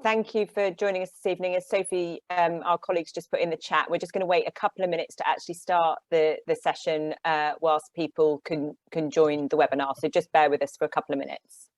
Thank you for joining us this evening. As Sophie, our colleagues, just put in the chat, we're just going to wait a couple of minutes to actually start the session whilst people can join the webinar. So just bear with us for a couple of minutes.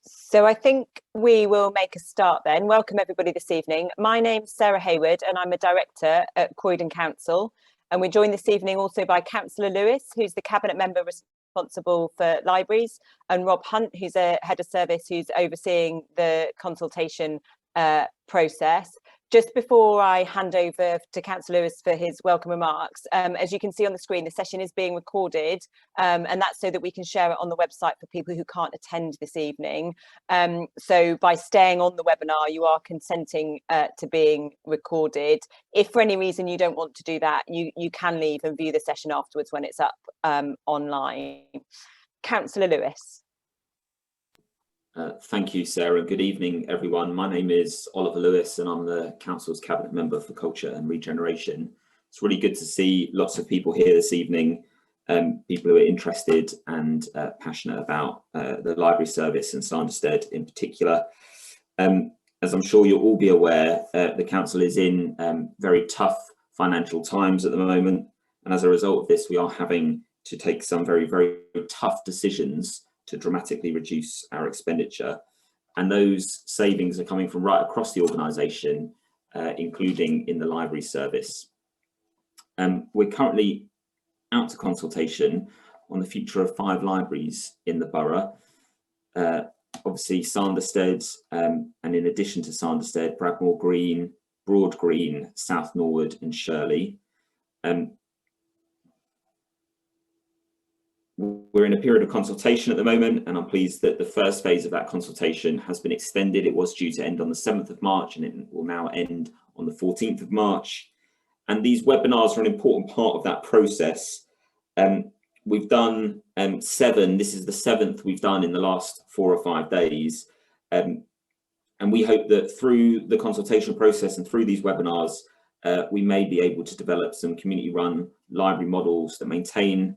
So I think we will make a start then. Welcome everybody this evening. My name's Sarah Hayward and I'm a director at Croydon Council. And we're joined this evening also by Councillor Lewis, who's the Cabinet Member responsible for libraries, and Rob Hunt, who's a head of service who's overseeing the consultation process. Just before I hand over to Councillor Lewis for his welcome remarks, as you can see on the screen, the session is being recorded, and that's so that we can share it on the website for people who can't attend this evening. So by staying on the webinar, you are consenting to being recorded. If for any reason you don't want to do that, you can leave and view the session afterwards when it's up online. Councillor Lewis. Thank you, Sarah. Good evening, everyone. My name is Oliver Lewis and I'm the Council's Cabinet Member for Culture and Regeneration. It's really good to see lots of people here this evening, people who are interested and passionate about the library service and Sanderstead in particular. As I'm sure you'll all be aware, the Council is in very tough financial times at the moment, and as a result of this, we are having to take some very, very tough decisions to dramatically reduce our expenditure. And those savings are coming from right across the organisation, including in the library service. We're currently out to consultation on the future of 5 libraries in the borough. Obviously Sanderstead, and in addition to Sanderstead, Bradmore Green, Broad Green, South Norwood and Shirley. We're in a period of consultation at the moment, and I'm pleased that the first phase of that consultation has been extended. It was due to end on the 7th of March and it will now end on the 14th of March. And these webinars are an important part of that process. We've done 7, this is the 7th we've done in the last 4 or 5 days. And we hope that through the consultation process and through these webinars, we may be able to develop some community-run library models that maintain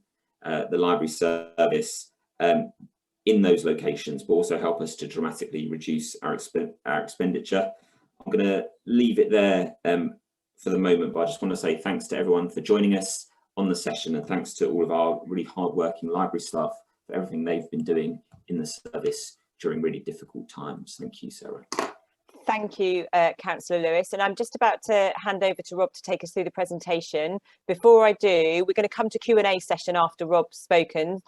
the library service in those locations, but also help us to dramatically reduce our expenditure. I'm going to leave it there for the moment, but I just want to say thanks to everyone for joining us on the session, and thanks to all of our really hard-working library staff for everything they've been doing in the service during really difficult times. Thank you, Sarah. Thank you, Councillor Lewis. And I'm just about to hand over to Rob to take us through the presentation. Before I do, we're going to come to Q&A session after Rob's spoken.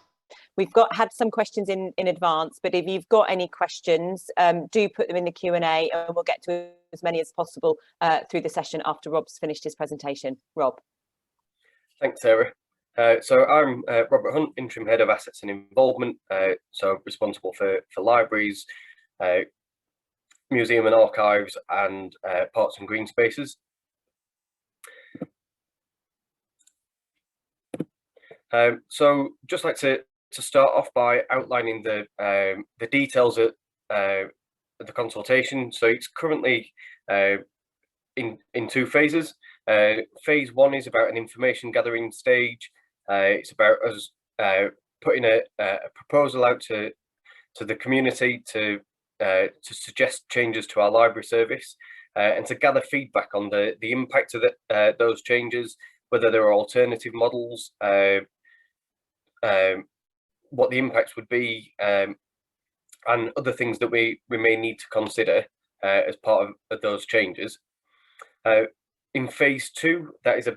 We've had some questions in advance, but if you've got any questions, do put them in the Q&A and we'll get to as many as possible through the session after Rob's finished his presentation. Rob. Thanks, Sarah. So I'm Robert Hunt, Interim Head of Assets and Involvement, so responsible for libraries, museum and archives, and parks and green spaces. So just like to start off by outlining the details of the consultation. So it's currently in 2 phases. Phase 1 is about an information gathering stage. It's about us putting a proposal out to the community to suggest changes to our library service and to gather feedback on the impact of those changes, whether there are alternative models, what the impacts would be, and other things that we may need to consider as part of those changes. In phase 2, that is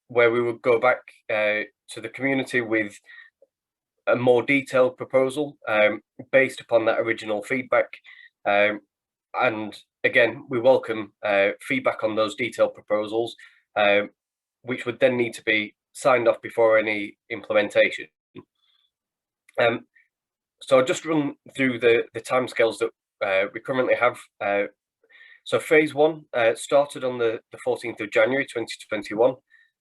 where we would go back to the community with a more detailed proposal based upon that original feedback. And again, we welcome feedback on those detailed proposals, which would then need to be signed off before any implementation. So I'll just run through the timescales that we currently have. So phase 1 started on the 14th of January 2021.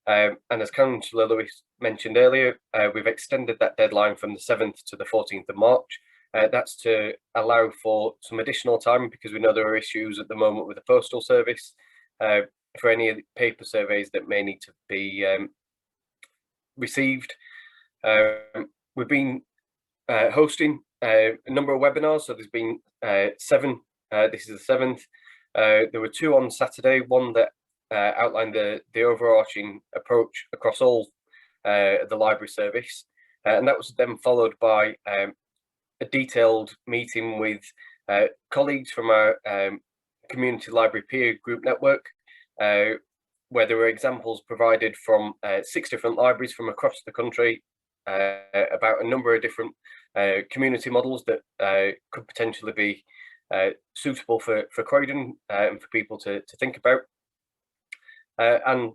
And as Councillor Lewis mentioned earlier, we've extended that deadline from the 7th to the 14th of March. That's to allow for some additional time, because we know there are issues at the moment with the postal service for any of the paper surveys that may need to be received. We've been hosting a number of webinars, so there's been 7. This is the 7th. There were 2 on Saturday, one that outlined the overarching approach across all the library service, and that was then followed by a detailed meeting with colleagues from our community library peer group network, where there were examples provided from 6 different libraries from across the country about a number of different community models that could potentially be suitable for Croydon and for people to think about. And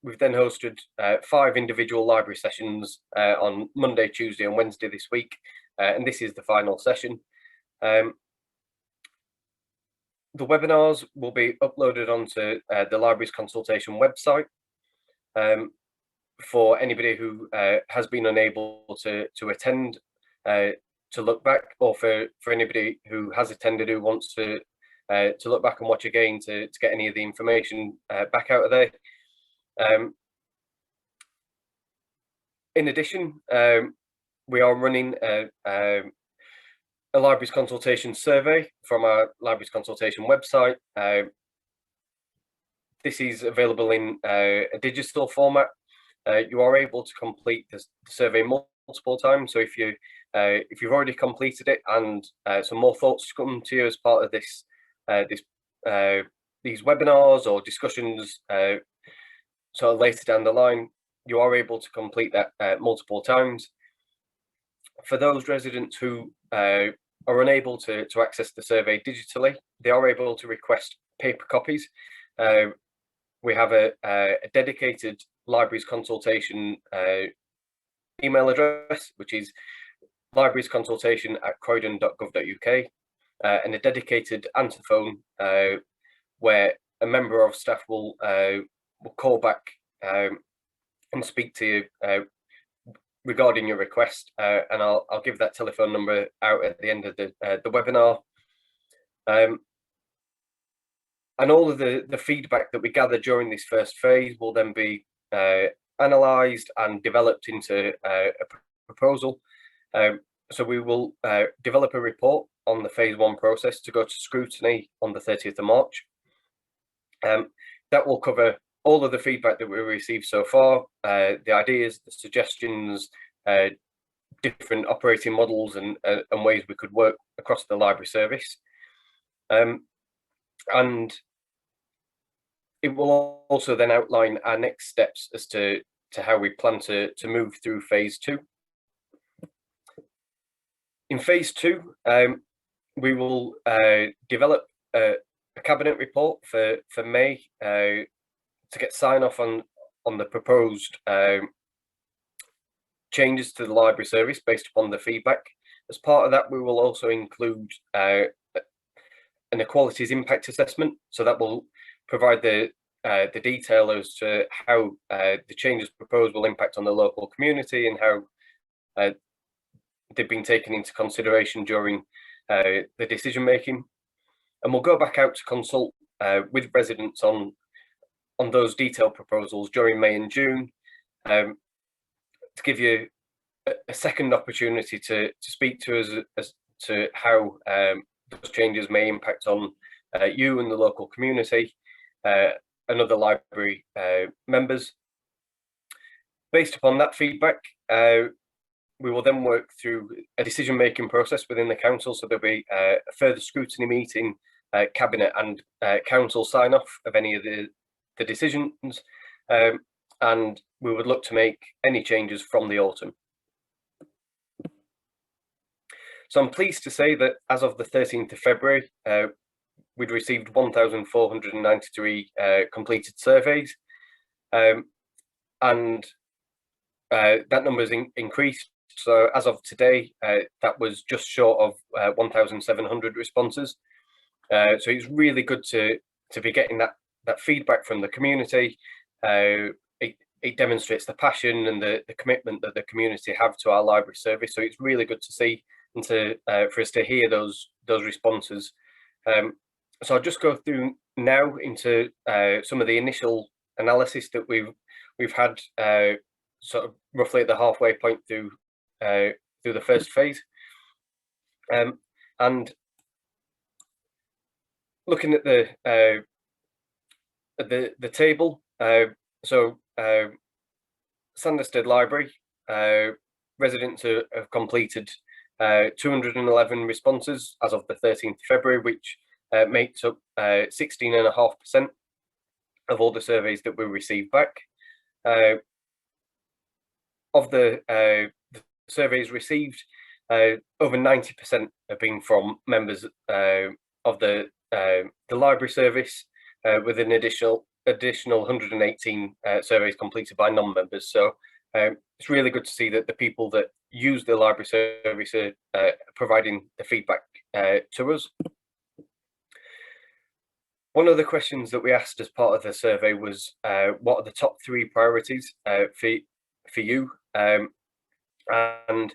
we've then hosted 5 individual library sessions on Monday, Tuesday and Wednesday this week, and this is the final session. The webinars will be uploaded onto the library's consultation website for anybody who has been unable to attend, to look back, or for anybody who has attended who wants to look back and watch again to get any of the information back out of there. In addition, we are running a library's consultation survey from our library's consultation website. This is available in a digital format. You are able to complete the survey multiple times. So if you've already completed it and some more thoughts come to you as part of this these webinars or discussions sort of later down the line, you are able to complete that multiple times. For those residents who are unable to access the survey digitally, they are able to request paper copies. We have a dedicated libraries consultation email address, which is librariesconsultation@croydon.gov.uk, and a dedicated answer phone where a member of staff will call back and speak to you regarding your request, and I'll give that telephone number out at the end of the webinar. And all of the feedback that we gather during this first phase will then be analysed and developed into a proposal. So we will develop a report on the phase 1 process to go to scrutiny on the 30th of March. That will cover all of the feedback that we received so far, the ideas, the suggestions, different operating models and ways we could work across the library service. And it will also then outline our next steps as to how we plan to move through phase 2. In phase 2, we will develop a cabinet report for May to get sign off on the proposed changes to the library service based upon the feedback. As part of that, we will also include an equalities impact assessment. So that will provide the detail as to how the changes proposed will impact on the local community and how they've been taken into consideration during the decision making. And we'll go back out to consult with residents on those detailed proposals during May and June, to give you a second opportunity to speak to us as to how those changes may impact on you and the local community and other library members. Based upon that feedback, we will then work through a decision-making process within the council. So there'll be a further scrutiny meeting Cabinet and Council sign-off of any of the decisions, and we would look to make any changes from the autumn. So I'm pleased to say that as of the 13th of February, we'd received 1,493 completed surveys, and that number has increased. So as of today, that was just short of 1,700 responses. So it's really good to be getting that feedback from the community. It demonstrates the passion and the commitment that the community have to our library service. So it's really good to see and for us to hear those responses. So I'll just go through now into some of the initial analysis that we've had sort of roughly at the halfway point through the first phase, and looking at the table. So Sanderstead Library residents have completed 211 responses as of the 13th of February, which makes up 16.5% of all the surveys that we received back. Of the surveys received, over 90% have been from members of the library service, with an additional 118 surveys completed by non-members. So it's really good to see that the people that use the library service are providing the feedback to us. One of the questions that we asked as part of the survey was, what are the top 3 priorities for you? And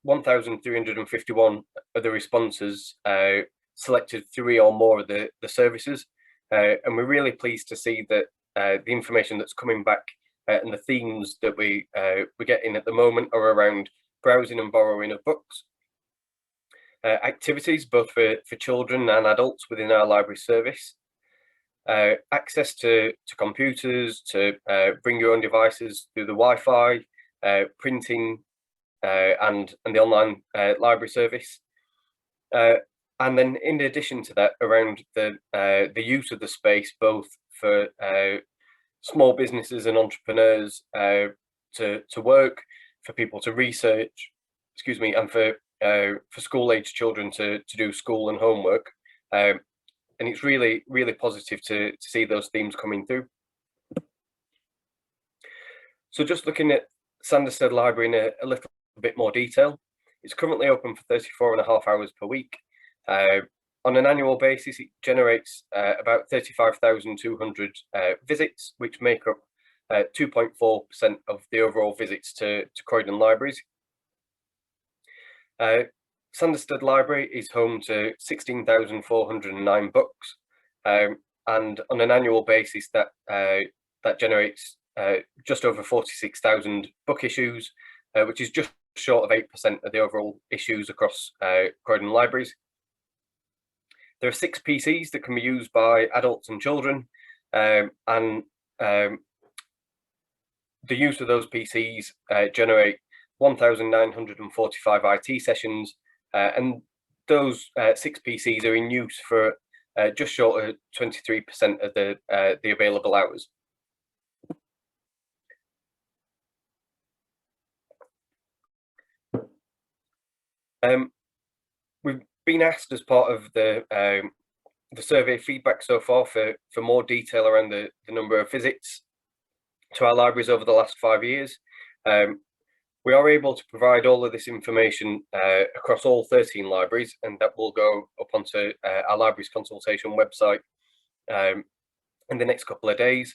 1,351 of the responses selected 3 or more of the services, and we're really pleased to see that the information that's coming back and the themes that we're getting at the moment are around browsing and borrowing of books, activities both for children and adults within our library service, access to computers, to bring your own devices through the Wi-Fi, printing, and the online library service, and then in addition to that, around the use of the space both for small businesses and entrepreneurs to work, for people to research, and for school-age children to do school and homework, and it's really positive to see those themes coming through. So just looking at Sanderstead Library in a little bit more detail, it's currently open for 34.5 hours per week. On an annual basis, it generates about 35,200 visits, which make up 2.4% of the overall visits to Croydon libraries. Sanderstead Library is home to 16,409 books, and on an annual basis, that generates just over 46,000 book issues, which is just short of 8% of the overall issues across Croydon libraries. There are 6 PCs that can be used by adults and children, and the use of those PCs generate 1,945 IT sessions, and those 6 PCs are in use for just short of 23% of the available hours. We've been asked as part of the survey feedback so far for more detail around the number of visits to our libraries over the last 5 years. We are able to provide all of this information across all 13 libraries, and that will go up onto our library's consultation website in the next couple of days.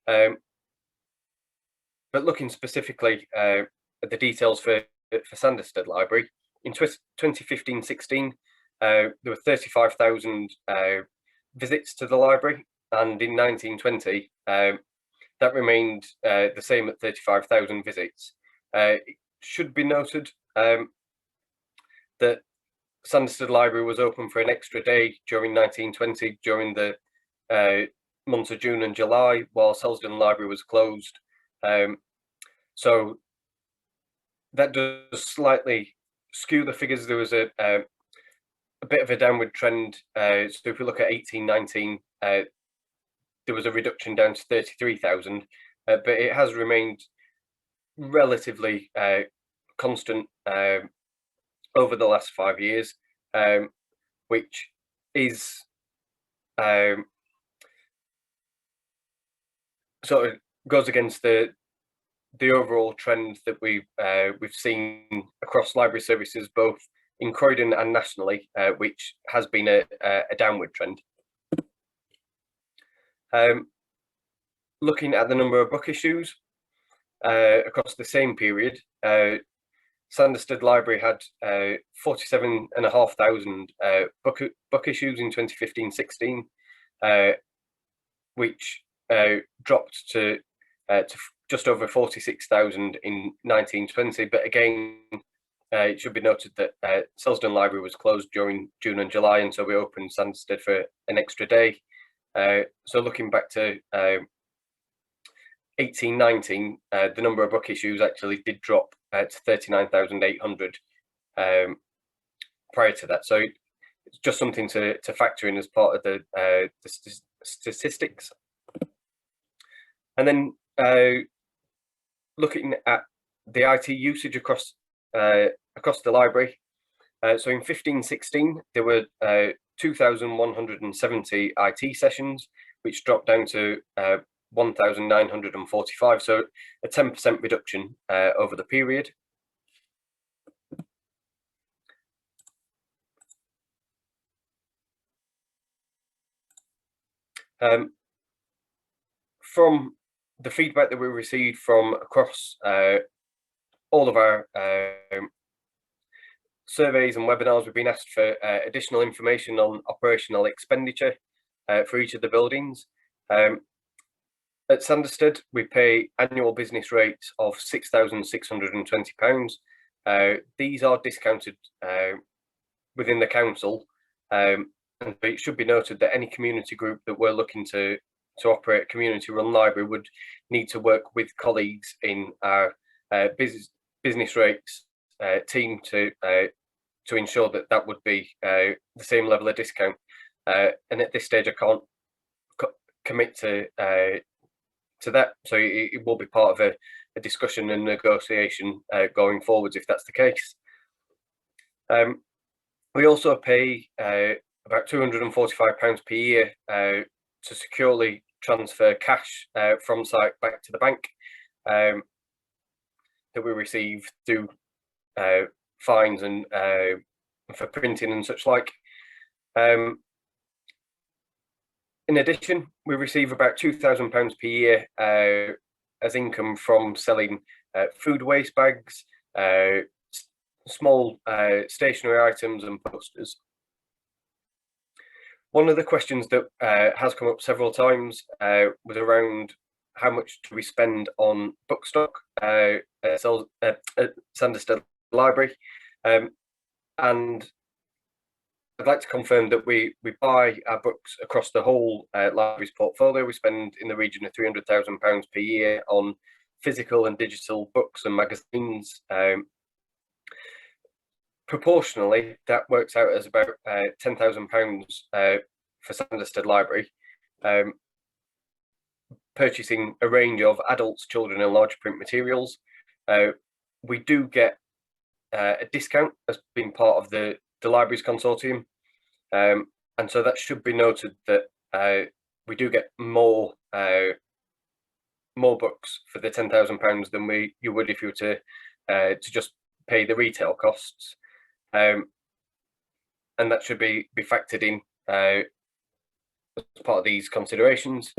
But looking specifically at the details for Sanderstead Library, in 2015-16, there were 35,000 visits to the library, and in 1920, that remained the same at 35,000 visits. It should be noted that Sanderstead Library was open for an extra day during 1920, during the months of June and July, while Selsdon Library was closed. So that does slightly skew the figures. There was a bit of a downward trend. So if we look at 18-19, there was a reduction down to 33,000, but it has remained relatively constant over the last 5 years, which is sort of goes against the overall trend that we've seen across library services, both in Croydon and nationally, which has been a downward trend. Looking at the number of book issues across the same period, Sanderstead Library had 47,500 book issues in 2015-16, which dropped to just over 46,000 in 1920. But again, it should be noted that Selsdon Library was closed during June and July, and so we opened Sanderstead for an extra day. So looking back to 18-19, the number of book issues actually did drop to 39,800 prior to that. So it's just something to factor in as part of the statistics. And then looking at the IT usage across the library. So in 15-16, there were 2,170 IT sessions, which dropped down to 1,945, so a 10% reduction over the period. From the feedback that we received from across all of our surveys and webinars, we've been asked for additional information on operational expenditure for each of the buildings. At Sanderstead, we pay annual business rates of £6,620. These are discounted within the council, and it should be noted that any community group that we're looking to operate a community-run library would need to work with colleagues in our business rates team to ensure that that would be the same level of discount. And at this stage, I can't commit to that, so it will be part of a discussion and negotiation going forwards if that's the case. We also pay about £245 per year to securely transfer cash from site back to the bank that we receive through fines and for printing and such like. In addition, we receive about £2,000 per year as income from selling food waste bags, small stationery items and posters. One of the questions that has come up several times was around how much do we spend on Bookstock at Sanderstead Library, and I'd like to confirm that we buy our books across the whole library's portfolio. We spend in the region of £300,000 per year on physical and digital books and magazines. Proportionally, that works out as about £10,000 for Sanderstead Library, purchasing a range of adults, children and large print materials. We do get a discount as being part of the library's consortium, and so that should be noted that we do get more books for the £10,000 than you would if you were to just pay the retail costs, and that should be factored in as part of these considerations.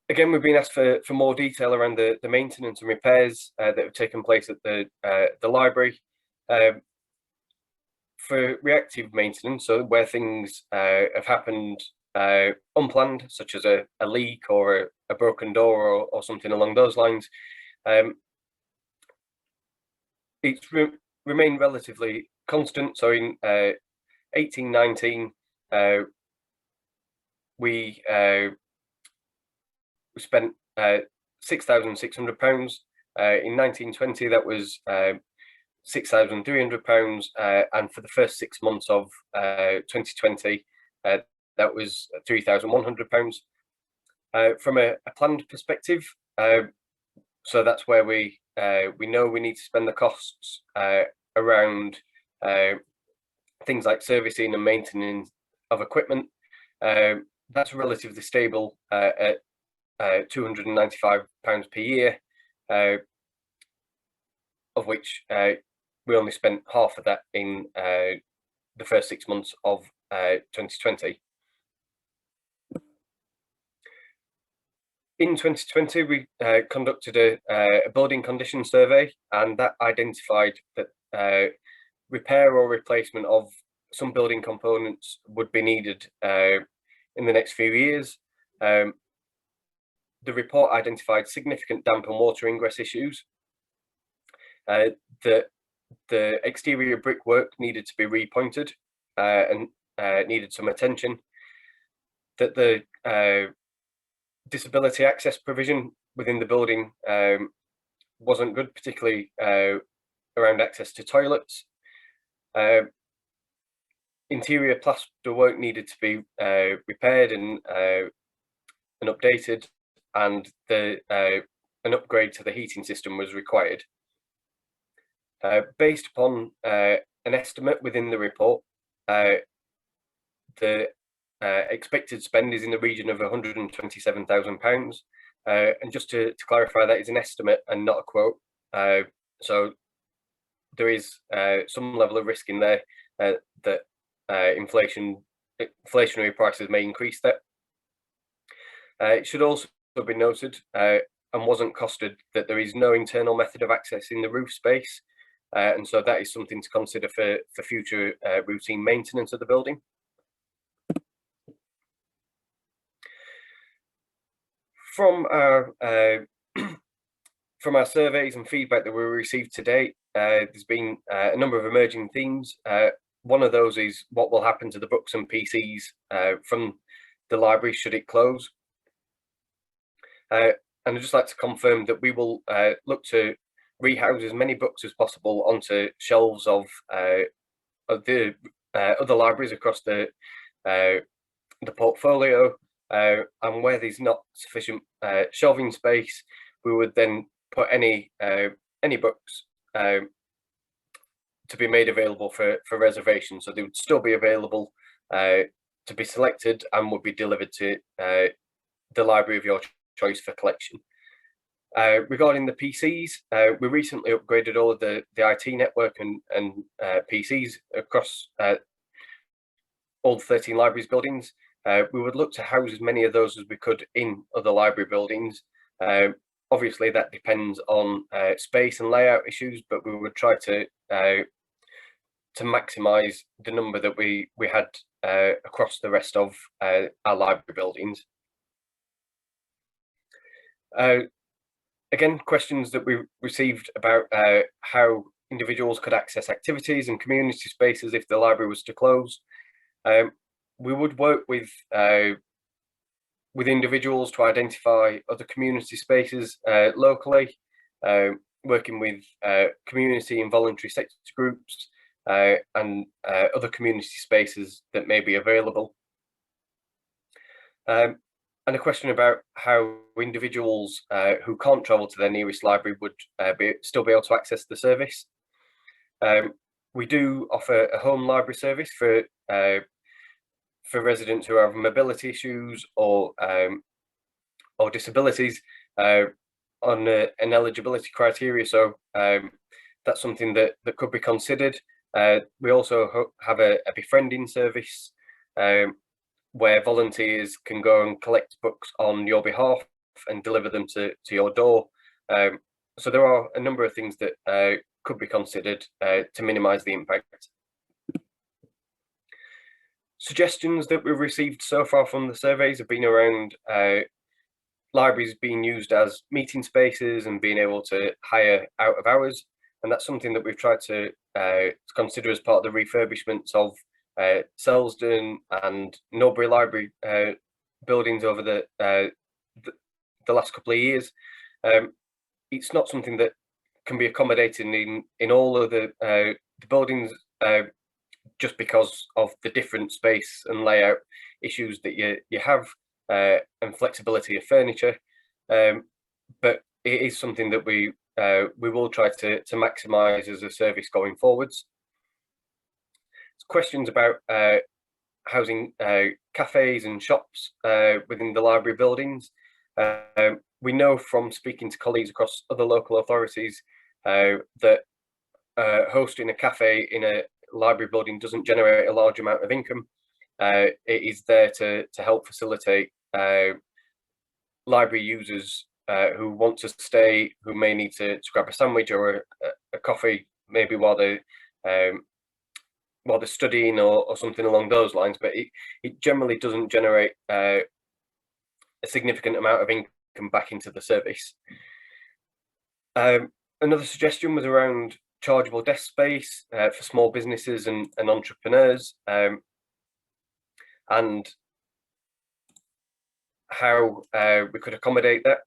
Again, we've been asked for more detail around the maintenance and repairs that have taken place at the library. For reactive maintenance, so where things have happened unplanned, such as a leak or a broken door or something along those lines, it's remained relatively constant. So in 18-19, we spent £6,600 In 1920, that was £6,300, and for the first 6 months of 2020, that was £3,100. From a planned perspective, so that's where we know we need to spend the costs around things like servicing and maintenance of equipment. That's relatively stable at £295 per year, of which we only spent half of that in the first 6 months of 2020. In 2020, we conducted a building condition survey, and that identified that repair or replacement of some building components would be needed in the next few years. The report identified significant damp and water ingress issues. The exterior brickwork needed to be repointed and needed some attention. That the disability access provision within the building wasn't good, particularly around access to toilets. Interior plaster work needed to be repaired and updated, and an upgrade to the heating system was required. Based upon an estimate within the report, the expected spend is in the region of £127,000, and just to clarify, that is an estimate and not a quote. So there is some level of risk in there that inflationary prices may increase that. It should also be noted, and wasn't costed, that there is no internal method of accessing the roof space, and so that is something to consider for future routine maintenance of the building. From our surveys and feedback that we received to date, there's been a number of emerging themes. One of those is what will happen to the books and PCs from the library should it close. And I'd just like to confirm that we will look to rehouse as many books as possible onto shelves of the other libraries across the portfolio. And where there's not sufficient shelving space, we would then put any books to be made available for reservation. So they would still be available to be selected and would be delivered to the library of your choice for collection. Regarding the PCs, we recently upgraded all of the IT network and PCs across all 13 libraries buildings. We would look to house as many of those as we could in other library buildings. Obviously, that depends on space and layout issues, but we would try to maximise the number that we had across the rest of our library buildings. Again, questions that we received about how individuals could access activities and community spaces if the library was to close. We would work with individuals to identify other community spaces locally, working with community and voluntary sector groups and other community spaces that may be available. And a question about how individuals who can't travel to their nearest library would still be able to access the service. We do offer a home library service for residents who have mobility issues or disabilities on an eligibility criteria. So that's something that could be considered. We also have a befriending service where volunteers can go and collect books on your behalf and deliver them to your door. So there are a number of things that could be considered to minimise the impact. Suggestions that we've received so far from the surveys have been around libraries being used as meeting spaces and being able to hire out of hours, and that's something that we've tried to consider as part of the refurbishments of Selsdon and Norbury Library buildings over the last couple of years. it's not something that can be accommodated in all of the buildings, just because of the different space and layout issues that you have, and flexibility of furniture. But it is something that we will try to maximise as a service going forwards. Questions about housing cafes and shops within the library buildings. We know from speaking to colleagues across other local authorities that hosting a cafe in a library building doesn't generate a large amount of income. It is there to help facilitate library users who want to stay, who may need to grab a sandwich or a coffee, maybe while they're studying or something along those lines. But it generally doesn't generate a significant amount of income back into the service. Another suggestion was around chargeable desk space for small businesses and entrepreneurs, and how we could accommodate that.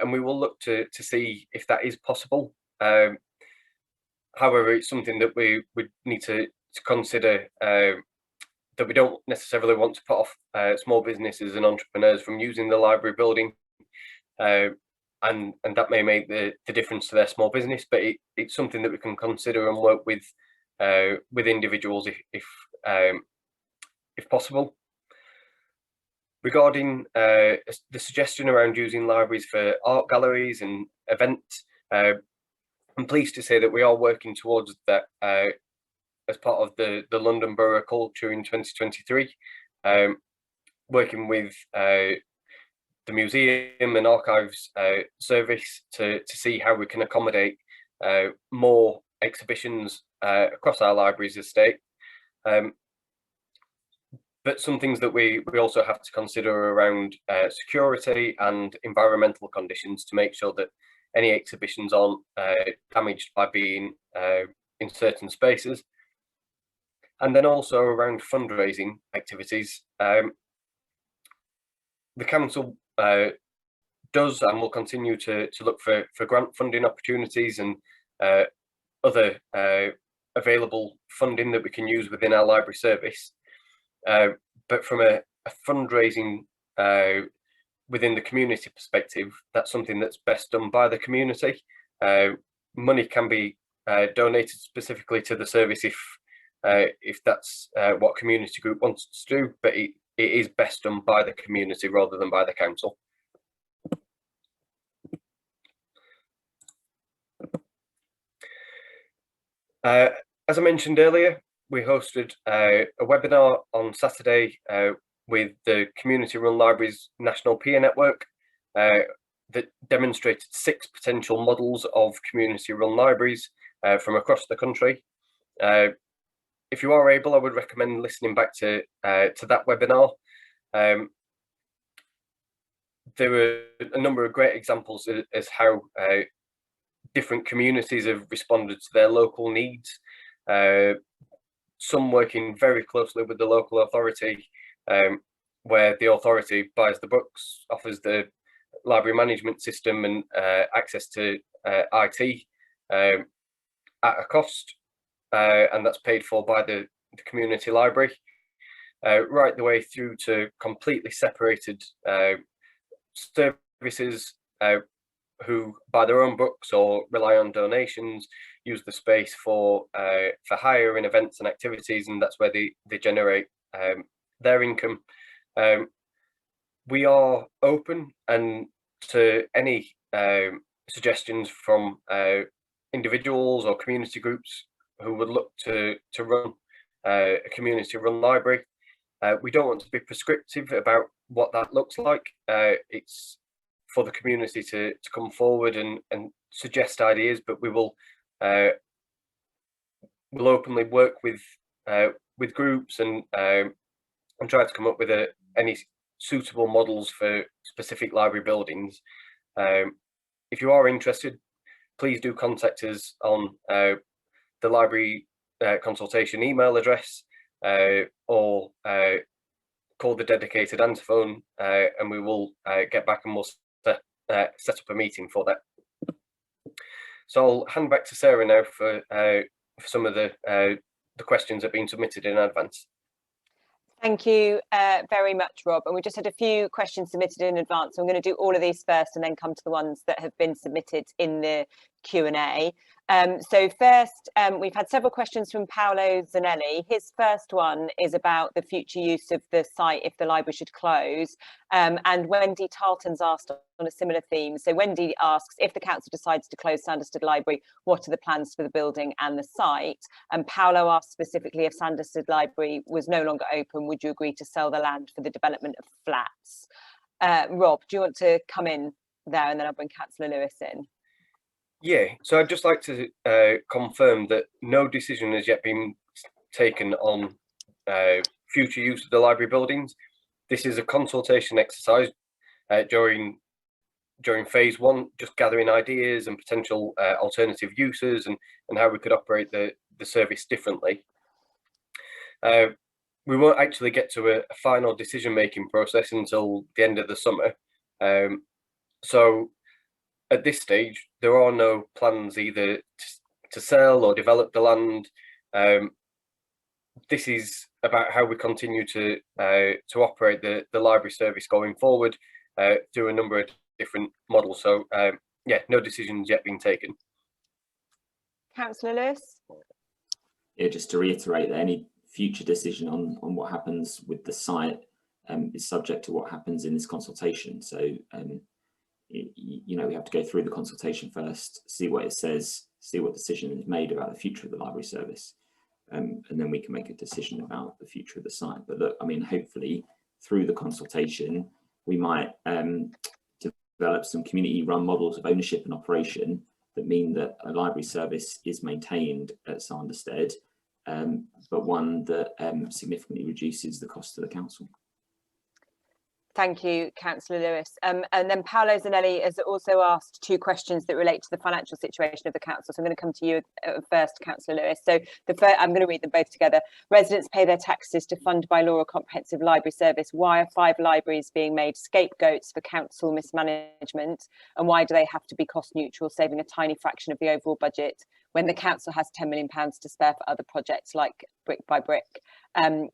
And we will look to see if that is possible. However, it's something that we would need to consider, that we don't necessarily want to put off small businesses and entrepreneurs from using the library building, and that may make the difference to their small business. But it's something that we can consider and work with individuals if possible. Regarding the suggestion around using libraries for art galleries and events, I'm pleased to say that we are working towards that as part of the London Borough Culture in 2023, working with the Museum and Archives Service to see how we can accommodate more exhibitions across our libraries estate. But some things that we also have to consider around security and environmental conditions to make sure that any exhibitions aren't damaged by being in certain spaces. And then also around fundraising activities. The council does and will continue to look for grant funding opportunities and other available funding that we can use within our library service. But from a fundraising within the community perspective, that's something that's best done by the community. Money can be donated specifically to the service if that's what community group wants to do, but it is best done by the community rather than by the council. As I mentioned earlier, we hosted a webinar on Saturday with the Community Run Libraries National Peer Network that demonstrated 6 potential models of community run libraries from across the country. If you are able, I would recommend listening back to that webinar. There were a number of great examples as how different communities have responded to their local needs. Some working very closely with the local authority, where the authority buys the books, offers the library management system and access to IT at a cost, and that's paid for by the community library, right the way through to completely separated services who buy their own books or rely on donations, use the space for hire and events and activities, and that's where they generate their income. We are open and to any suggestions from individuals or community groups who would look to run a community run library. We don't want to be prescriptive about what that looks like. It's for the community to come forward and suggest ideas, but we will we'll openly work with groups and try to come up with any suitable models for specific library buildings. If you are interested, please do contact us on the library consultation email address, or call the dedicated answer phone, and we will get back and we'll set up a meeting for that. So I'll hand back to Sarah now for some of the questions that have been submitted in advance. Thank you very much, Rob. And we just had a few questions submitted in advance. So I'm going to do all of these first and then come to the ones that have been submitted in the Q&A. So first, we've had several questions from Paolo Zanelli. His first one is about the future use of the site if the library should close. And Wendy Tarleton's asked on a similar theme. So Wendy asks, if the council decides to close Sanderstead Library, what are the plans for the building and the site? And Paolo asked specifically, if Sanderstead Library was no longer open, would you agree to sell the land for the development of flats? Rob, do you want to come in there, and then I'll bring Councillor Lewis in? Yeah, so I'd just like to confirm that no decision has yet been taken on future use of the library buildings. This is a consultation exercise during phase one, just gathering ideas and potential alternative uses and how we could operate the service differently. We won't actually get to a final decision-making process until the end of the summer. So at this stage, there are no plans either to sell or develop the land. This is about how we continue to operate the library service going forward through a number of different models. So yeah, no decisions yet being taken. Councillor Lewis? Yeah, just to reiterate that any future decision on what happens with the site is subject to what happens in this consultation. So you know, we have to go through the consultation first, see what it says, see what decision is made about the future of the library service, and then we can make a decision about the future of the site. But look, I mean, hopefully through the consultation, we might develop some community-run models of ownership and operation that mean that a library service is maintained at Sanderstead, but one that significantly reduces the cost to the council. Thank you, Councillor Lewis. And then Paolo Zanelli has also asked two questions that relate to the financial situation of the council. So I'm going to come to you first, Councillor Lewis. So I'm going to read them both together. Residents pay their taxes to fund by law a comprehensive library service. Why are 5 libraries being made scapegoats for council mismanagement? And why do they have to be cost neutral, saving a tiny fraction of the overall budget, when the council has £10 million to spare for other projects like Brick by Brick?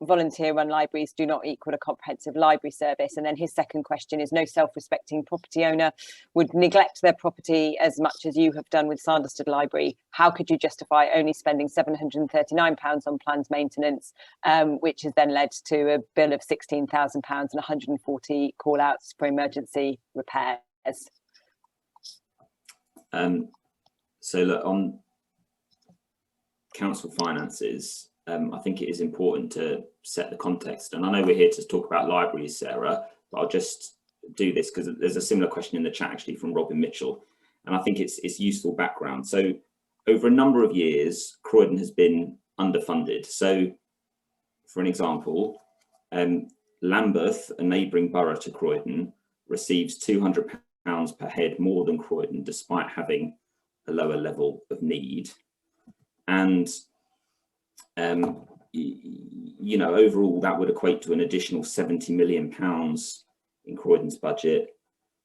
Volunteer-run libraries do not equal a comprehensive library service. And then his second question is, no self-respecting property owner would neglect their property as much as you have done with Sanderstead Library. How could you justify only spending £739 on planned maintenance, which has then led to a bill of £16,000 and 140 call-outs for emergency repairs? So look, on council finances, I think it is important to set the context. And I know we're here to talk about libraries, Sarah, but I'll just do this because there's a similar question in the chat actually from Robin Mitchell. And I think it's useful background. So over a number of years, Croydon has been underfunded. So for an example, Lambeth, a neighbouring borough to Croydon, receives £200 per head more than Croydon, despite having a lower level of need. And you know, overall that would equate to an additional £70 million in Croydon's budget.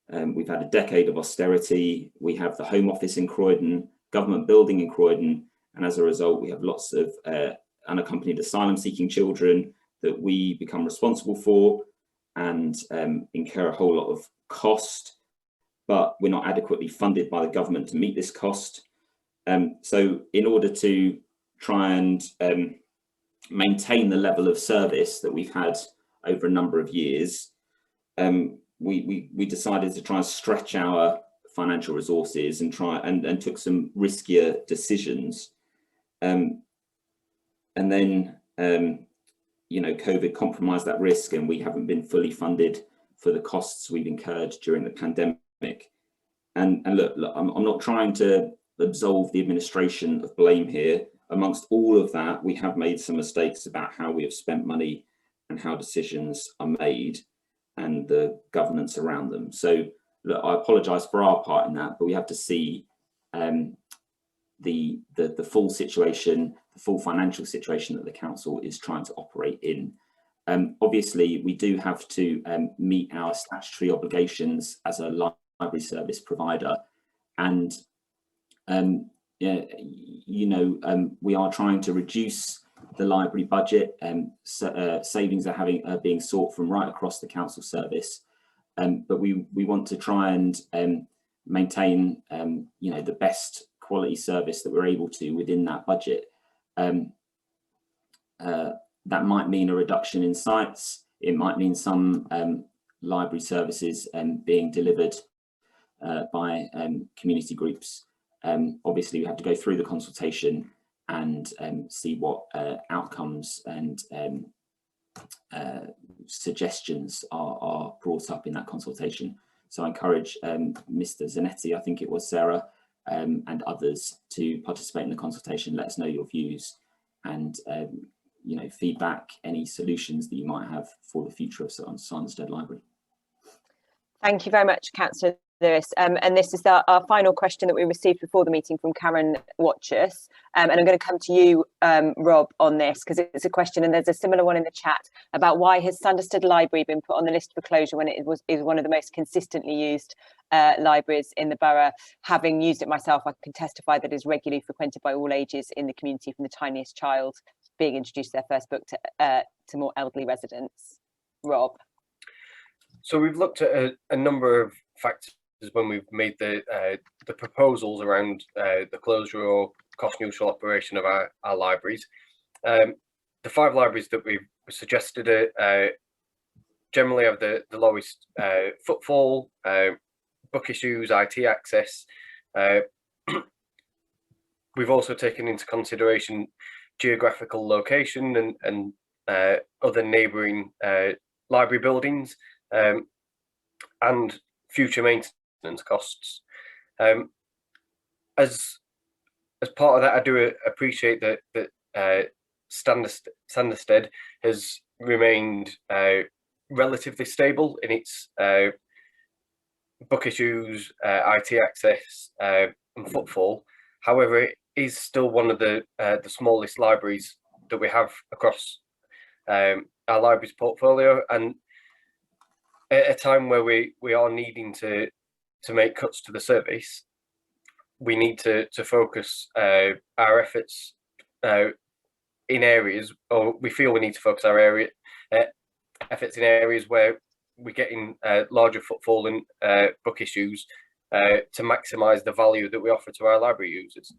We've had a decade of austerity. We have the Home Office in Croydon, government building in Croydon, and as a result we have lots of unaccompanied asylum seeking children that we become responsible for and incur a whole lot of cost, but we're not adequately funded by the government to meet this cost. So in order to try and maintain the level of service that we've had over a number of years, we decided to try and stretch our financial resources and try and took some riskier decisions. And then, you know, COVID compromised that risk and we haven't been fully funded for the costs we've incurred during the pandemic. And look, I'm not trying to absolve the administration of blame here. Amongst all of that, we have made some mistakes about how we have spent money and how decisions are made and the governance around them. So look, I apologise for our part in that, but we have to see the full situation, the full financial situation that the council is trying to operate in. Obviously, we do have to meet our statutory obligations as a library service provider, and Yeah, we are trying to reduce the library budget, and savings are being sought from right across the council service, but we want to try and maintain the best quality service that we're able to within that budget. That might mean a reduction in sites. It might mean some library services being delivered by community groups. Obviously, we have to go through the consultation and see what outcomes and suggestions are brought up in that consultation. So I encourage Mr. Zanetti, I think it was Sarah, and others to participate in the consultation. Let us know your views and feedback, any solutions that you might have for the future of Sanderstead Library. Thank you very much, Councillor Lewis. And this is our final question that we received before the meeting from Karen Watchus. And I'm going to come to you, Rob, on this, because it's a question, and there's a similar one in the chat, about why has Sanderstead Library been put on the list for closure when it is one of the most consistently used libraries in the borough. Having used it myself, I can testify that it is regularly frequented by all ages in the community, from the tiniest child being introduced to their first book to more elderly residents. Rob. So we've looked at a number of factors when we've made the proposals around the closure or cost neutral operation of our libraries. The 5 libraries that we've suggested generally have the lowest footfall, book issues, IT access. We've also taken into consideration geographical location and other neighbouring library buildings, and future maintenance costs. As part of that, I do appreciate that Sanderstead has remained relatively stable in its book issues, IT access, and footfall. However, it is still one of the smallest libraries that we have across our library's portfolio, and at a time where we are needing to make cuts to the service, we need to focus our efforts in areas, or we feel we need to focus our efforts in areas where we're getting larger footfall and book issues to maximise the value that we offer to our library users.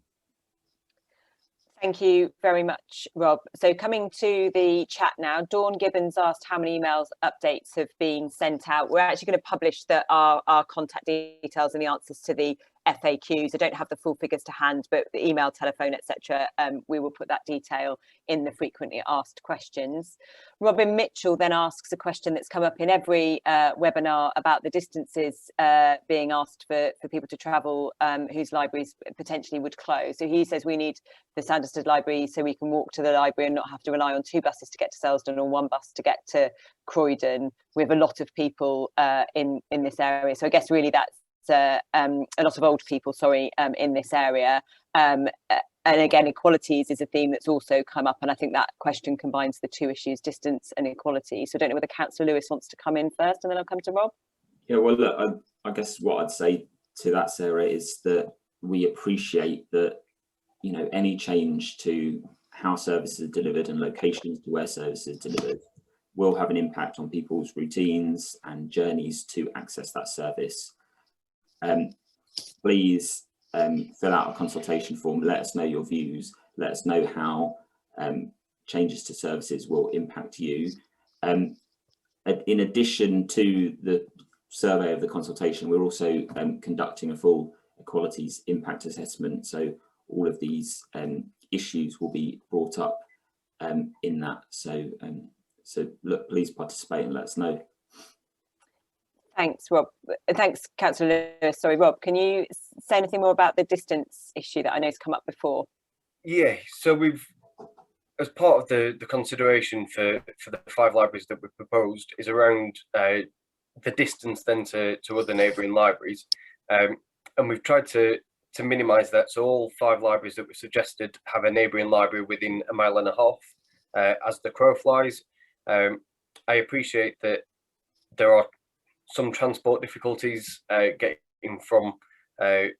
Thank you very much, Rob. So coming to the chat now, Dawn Gibbons asked how many emails updates have been sent out. We're actually going to publish our contact details and the answers to the FAQs. I don't have the full figures to hand, but the email, telephone, etc. We will put that detail in the frequently asked questions. Robin Mitchell then asks a question that's come up in every webinar about the distances being asked for people to travel whose libraries potentially would close. So he says we need the Sanderstead Library so we can walk to the library and not have to rely on 2 buses to get to Selsdon or 1 bus to get to Croydon. We have a lot of people in this area. So I guess really that's a lot of old people, in this area. And again, equalities is a theme that's also come up, and I think that question combines the 2 issues, distance and equality. So I don't know whether Councillor Lewis wants to come in first, and then I'll come to Rob. Yeah, well, look, I guess what I'd say to that, Sarah, is that we appreciate that any change to how services are delivered and locations to where services are delivered will have an impact on people's routines and journeys to access that service. Please fill out a consultation form, let us know your views, let us know how changes to services will impact you. In addition to the survey of the consultation, we're also conducting a full equalities impact assessment, so all of these issues will be brought up in that. So look, please participate and let us know. Thanks, Rob. Thanks, Councillor Lewis. Sorry, Rob, can you say anything more about the distance issue that I know has come up before? Yeah, so we've, as part of the consideration for the 5 libraries that we've proposed, is around the distance then to other neighbouring libraries, and we've tried to minimise that. So all 5 libraries that we suggested have a neighbouring library within 1.5 miles as the crow flies. I appreciate that there are some transport difficulties getting from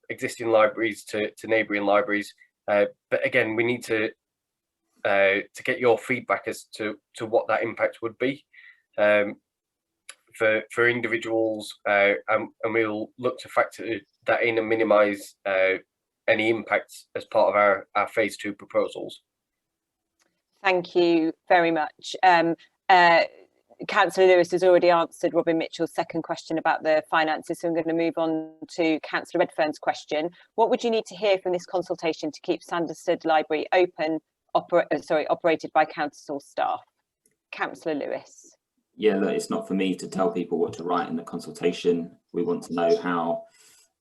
existing libraries to neighbouring libraries. But again, we need to get your feedback as to what that impact would be for individuals, and we'll look to factor that in and minimise any impacts as part of our phase 2 proposals. Thank you very much. Councillor Lewis has already answered Robin Mitchell's second question about the finances, so I'm going to move on to Councillor Redfern's question. What would you need to hear from this consultation to keep Sanderstead Library open, operated by council staff? Councillor Lewis. Yeah, look, it's not for me to tell people what to write in the consultation. We want to know how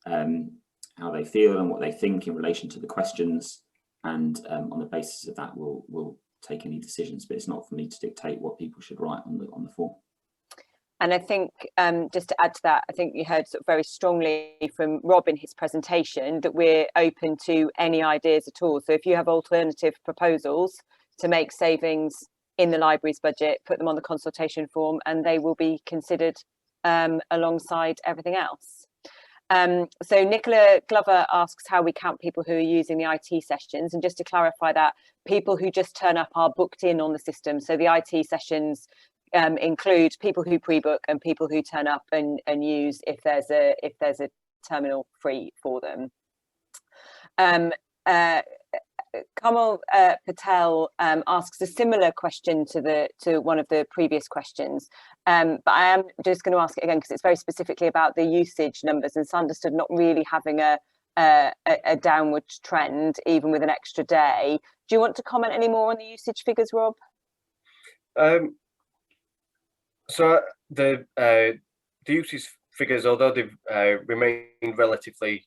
they feel and what they think in relation to the questions, and on the basis of that, we'll take any decisions. But it's not for me to dictate what people should write on the form. And I think just to add to that, I think you heard sort of very strongly from Rob in his presentation that we're open to any ideas at all. So if you have alternative proposals to make savings in the library's budget, put them on the consultation form and they will be considered alongside everything else. So Nicola Glover asks how we count people who are using the IT sessions, and just to clarify that, people who just turn up are booked in on the system. So the IT sessions include people who pre-book and people who turn up and use if there's a terminal free for them. Kamal Patel asks a similar question to one of the previous questions, but I am just going to ask it again because it's very specifically about the usage numbers and Sanderstead not really having a downward trend even with an extra day. Do you want to comment any more on the usage figures, Rob? So the usage figures, although they've remained relatively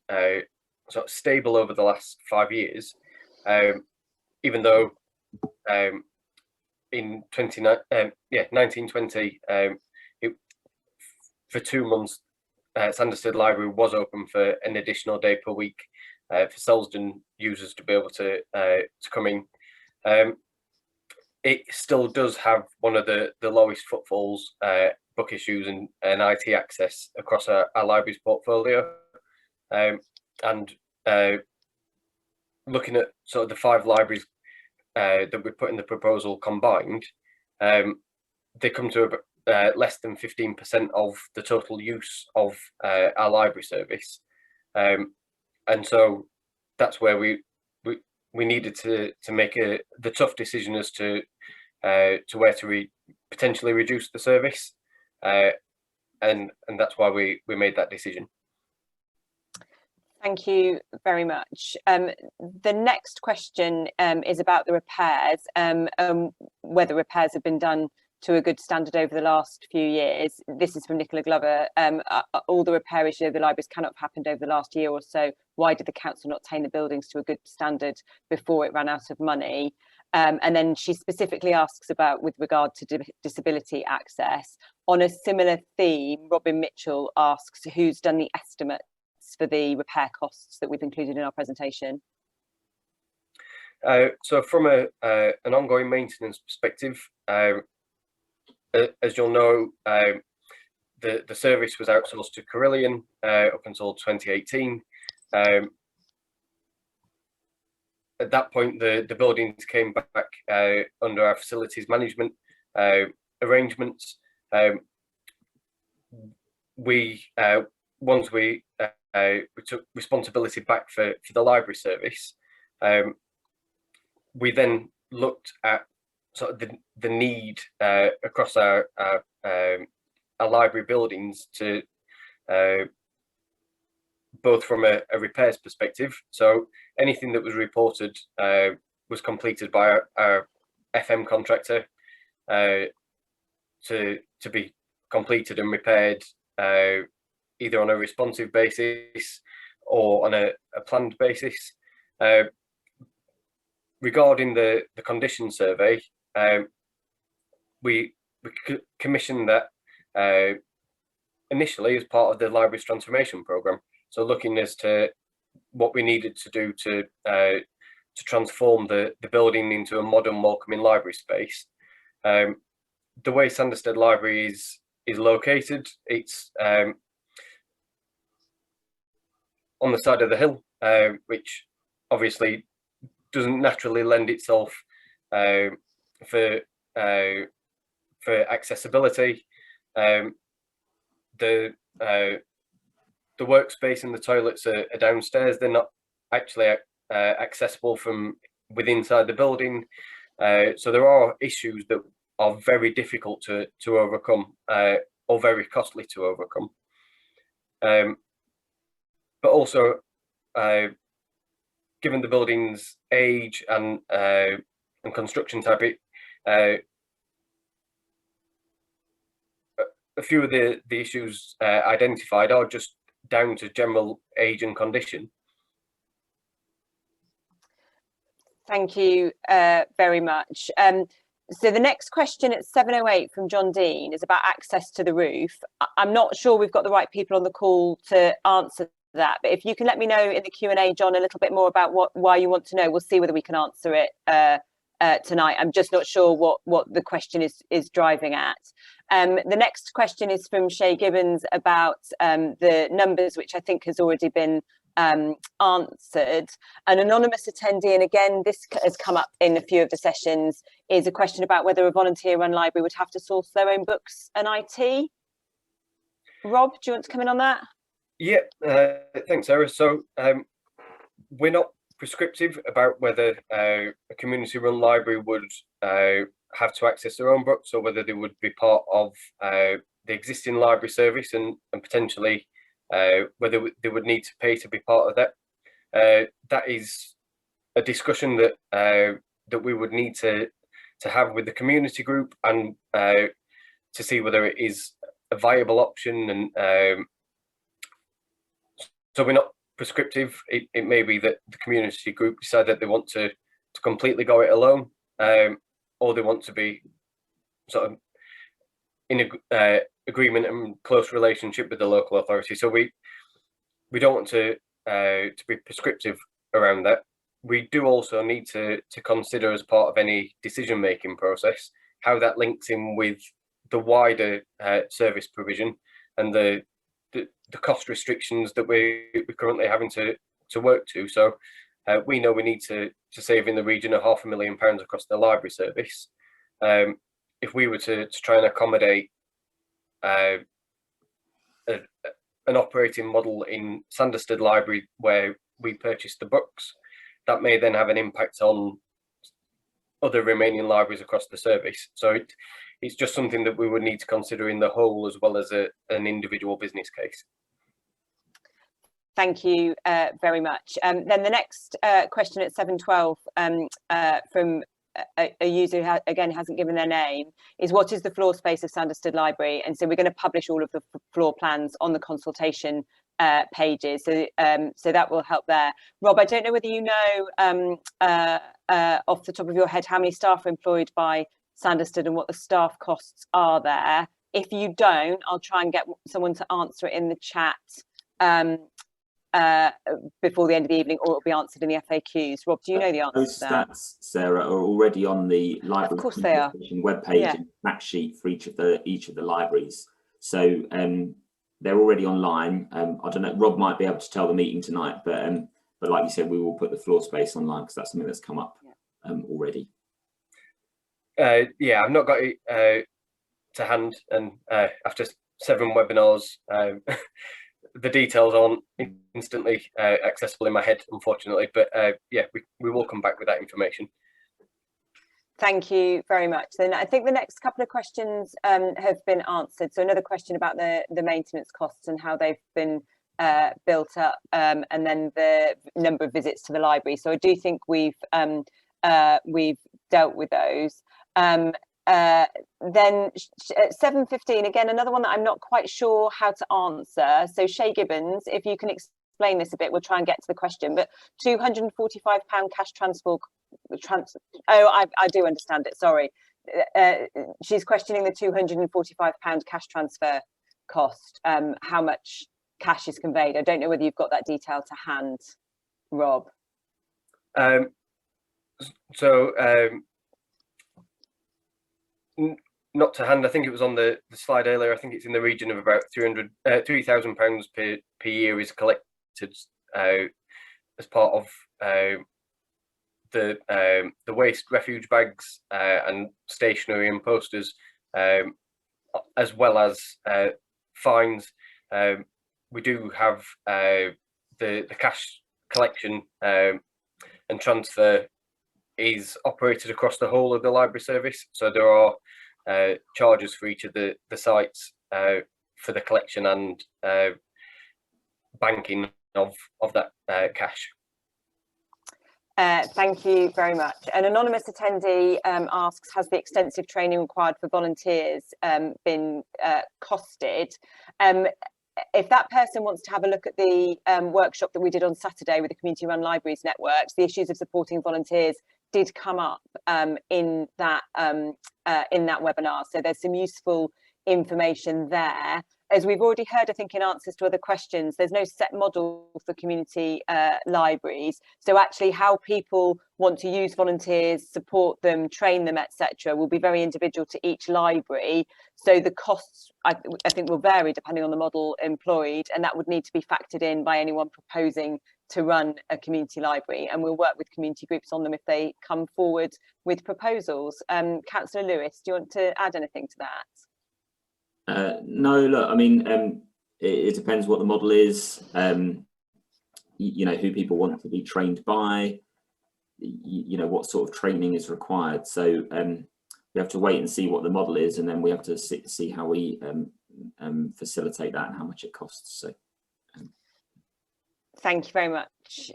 sort of stable over the last 5 years, even though in 1920 for 2 months Sanderstead Library was open for an additional day per week for Selsdon users to be able to come in. It still does have one of the lowest footfalls, book issues and IT access across our library's portfolio, and looking at sort of the 5 libraries that we put in the proposal combined, they come to less than 15% of the total use of our library service, and so that's where we needed to make the tough decision as to where to potentially reduce the service, and that's why we made that decision. Thank you very much. The next question is about the repairs, whether repairs have been done to a good standard over the last few years. This is from Nicola Glover. All the repair issues of the libraries cannot have happened over the last year or so. Why did the council not attain the buildings to a good standard before it ran out of money? And then she specifically asks about with regard to disability access. On a similar theme, Robin Mitchell asks who's done the estimate for the repair costs that we've included in our presentation. So from an ongoing maintenance perspective, as you'll know, the service was outsourced to Carillion up until 2018. At that point, the buildings came back under our facilities management arrangements. Once we took responsibility back for the library service, we then looked at sort of the need across our library buildings to both from a repairs perspective. So anything that was reported was completed by our FM contractor to be completed and repaired either on a responsive basis or on a planned basis. Regarding the condition survey, we commissioned that initially as part of the library's transformation programme. So looking as to what we needed to do to transform the building into a modern, welcoming library space. The way Sanderstead Library is located, it's on the side of the hill, which obviously doesn't naturally lend itself for accessibility. The workspace and the toilets are downstairs. They're not actually accessible from within inside the building. So there are issues that are very difficult to overcome, or very costly to overcome. But also, given the building's age and construction type, a few of the issues identified are just down to general age and condition. Thank you very much. So the next question at 7:08 from John Dean is about access to the roof. I'm not sure we've got the right people on the call to answer that, but if you can let me know in the Q&A, John, a little bit more about why you want to know, we'll see whether we can answer it tonight. I'm just not sure what the question is driving at. The next question is from Shay Gibbons about the numbers, which I think has already been answered. An anonymous attendee, and again this has come up in a few of the sessions, is a question about whether a volunteer-run library would have to source their own books and IT. Rob, do you want to come in on that? Yeah, thanks, Sarah. So we're not prescriptive about whether a community-run library would have to access their own books, or whether they would be part of the existing library service, and potentially whether they would need to pay to be part of that. That is a discussion that that we would need to have with the community group, and to see whether it is a viable option. And so we're not prescriptive. It may be that the community group decide that they want to completely go it alone, or they want to be sort of in agreement and close relationship with the local authority. So we don't want to be prescriptive around that. We do also need to consider, as part of any decision-making process, how that links in with the wider service provision and the cost restrictions that we're currently having to work to. So we know we need to save in the region of £500,000 across the library service. If we were to try and accommodate an operating model in Sanderstead Library where we purchase the books, that may then have an impact on other remaining libraries across the service. So it's just something that we would need to consider in the whole, as well as an individual business case. Thank you very much. Then the next question at 7:12 from a user who again hasn't given their name is, what is the floor space of Sanderstead Library? And so we're going to publish all of the floor plans on the consultation pages, so that will help there. Rob, I don't know whether you know off the top of your head how many staff are employed by Sanderstead and what the staff costs are there. If you don't, I'll try and get someone to answer it in the chat before the end of the evening, or it'll be answered in the FAQs. Rob, do you know the answer Those to that? stats, Sarah, are already on the library webpage and fact sheet for each of the libraries. So they're already online. I don't know, Rob might be able to tell the meeting tonight, but like you said, we will put the floor space online because that's something that's come up already. Yeah, I've not got it to hand, and after 7 webinars, the details aren't instantly accessible in my head, unfortunately. But yeah, we will come back with that information. Thank you very much. Then I think the next couple of questions have been answered. So another question about the maintenance costs and how they've been built up, and then the number of visits to the library. So I do think we've dealt with those. Then at 7:15, again, another one that I'm not quite sure how to answer. So Shay Gibbons, if you can explain this a bit, we'll try and get to the question. But £245 cash transfer. I do understand it. Sorry, she's questioning the £245 cash transfer cost. How much cash is conveyed? I don't know whether you've got that detail to hand, Rob. Not to hand. I think it was on the slide earlier. I think it's in the region of about £3,000 per year is collected as part of the waste refuge bags and stationery and posters, as well as fines. We do have the cash collection and transfer is operated across the whole of the library service. So there are charges for each of the sites for the collection and banking of that cash. Thank you very much. An anonymous attendee asks, has the extensive training required for volunteers been costed? If that person wants to have a look at the workshop that we did on Saturday with the Community Run Libraries Networks, the issues of supporting volunteers did come up in that webinar. So there's some useful information there. As we've already heard, I think in answers to other questions, there's no set model for community libraries. So actually how people want to use volunteers, support them, train them, etc., will be very individual to each library. So the costs, I think, will vary depending on the model employed, and that would need to be factored in by anyone proposing to run a community library. And we'll work with community groups on them if they come forward with proposals. Councillor Lewis, do you want to add anything to that? No, look, I mean, it depends what the model is, you know, who people want to be trained by, you know, what sort of training is required. So we have to wait and see what the model is, and then we have to see how we facilitate that and how much it costs. So thank you very much.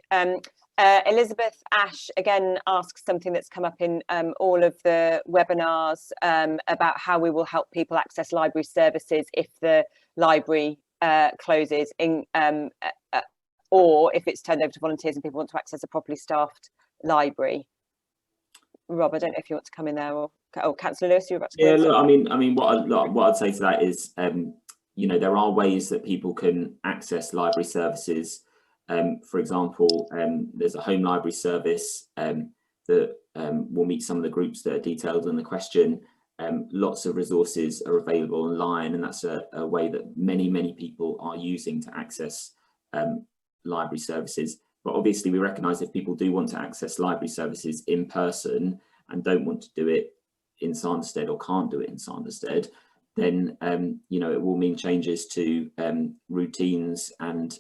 Elizabeth Ash again asks something that's come up in all of the webinars about how we will help people access library services if the library closes, or if it's turned over to volunteers and people want to access a properly staffed library. Rob, I don't know if you want to come in there, or Councillor Lewis, you're about to. Yeah, look, I mean, what I'd say to that is, you know, there are ways that people can access library services. For example, there's a home library service that will meet some of the groups that are detailed in the question. Lots of resources are available online, and that's a way that many people are using to access library services. But obviously we recognise if people do want to access library services in person and don't want to do it in Sanderstead or can't do it in Sanderstead, then you know, it will mean changes to routines and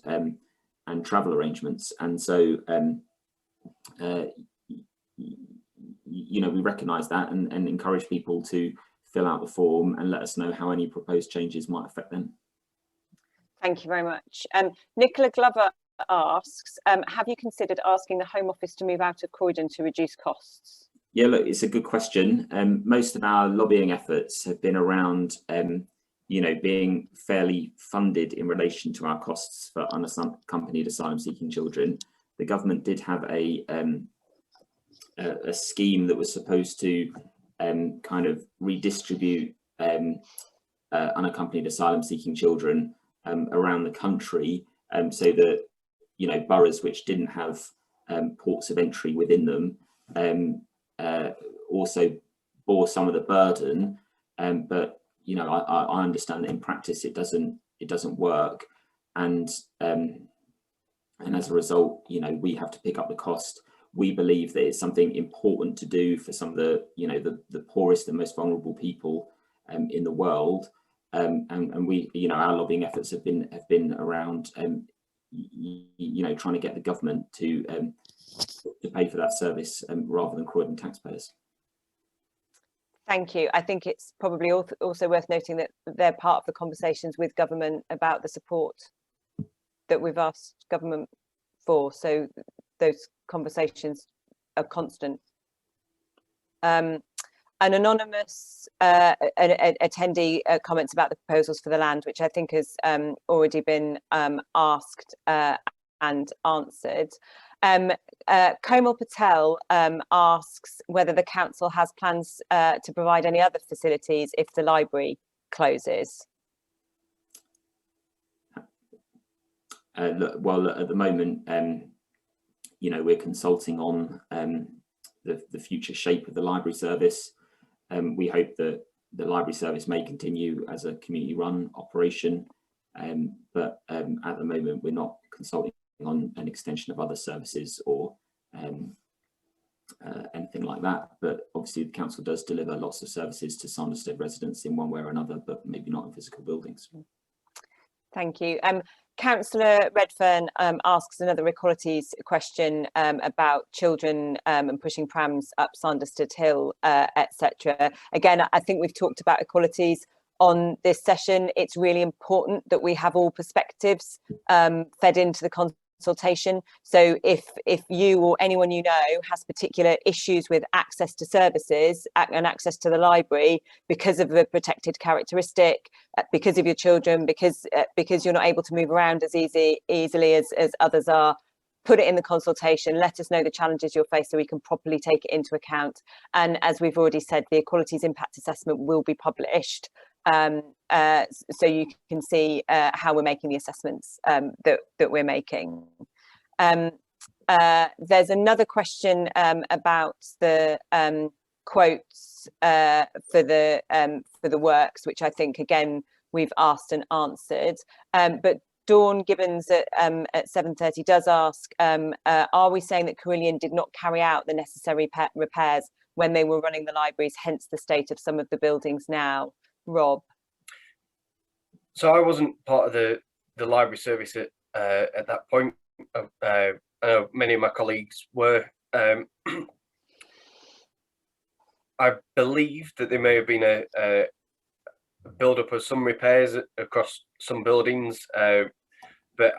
travel arrangements. And so you know, we recognise that and encourage people to fill out the form and let us know how any proposed changes might affect them. Thank you very much. Nicola Glover asks, have you considered asking the Home Office to move out of Croydon to reduce costs? Yeah, look, it's a good question. Most of our lobbying efforts have been around you know, being fairly funded in relation to our costs for unaccompanied asylum-seeking children. The government did have a scheme that was supposed to kind of redistribute unaccompanied asylum-seeking children around the country, so that, you know, boroughs which didn't have ports of entry within them also bore some of the burden, but you know, I understand that in practice it doesn't work, and as a result, you know, we have to pick up the cost. We believe that it's something important to do for some of the, you know, the poorest and most vulnerable people in the world, and we, you know, our lobbying efforts have been around you know, trying to get the government to pay for that service rather than Croydon taxpayers. Thank you. I think it's probably also worth noting that they're part of the conversations with government about the support that we've asked government for. So those conversations are constant. An anonymous attendee comments about the proposals for the land, which I think has already been asked and answered. Komal Patel asks whether the council has plans to provide any other facilities if the library closes. Well, at the moment, you know, we're consulting on the future shape of the library service. We hope that the library service may continue as a community-run operation, but at the moment we're not consulting on an extension of other services or anything like that. But obviously the council does deliver lots of services to Sanderstead residents in one way or another, but maybe not in physical buildings. Thank you. Councillor Redfern asks another equalities question about children and pushing prams up Sanderstead Hill, etc. Again, I think we've talked about equalities on this session. It's really important that we have all perspectives fed into the consultation. So if you or anyone you know has particular issues with access to services and access to the library because of the protected characteristic, because of your children, because you're not able to move around as easily as others are, put it in the consultation, let us know the challenges you'll face so we can properly take it into account. And as we've already said, the equalities impact assessment will be published, so you can see how we're making the assessments that we're making. There's another question about the quotes for the works, which I think again we've asked and answered. But Dawn Gibbons at 7:30 does ask, are we saying that Carillion did not carry out the necessary repairs when they were running the libraries, hence the state of some of the buildings now? Rob? So I wasn't part of the library service at that point. I know many of my colleagues were. I believe that there may have been a build-up of some repairs across some buildings, but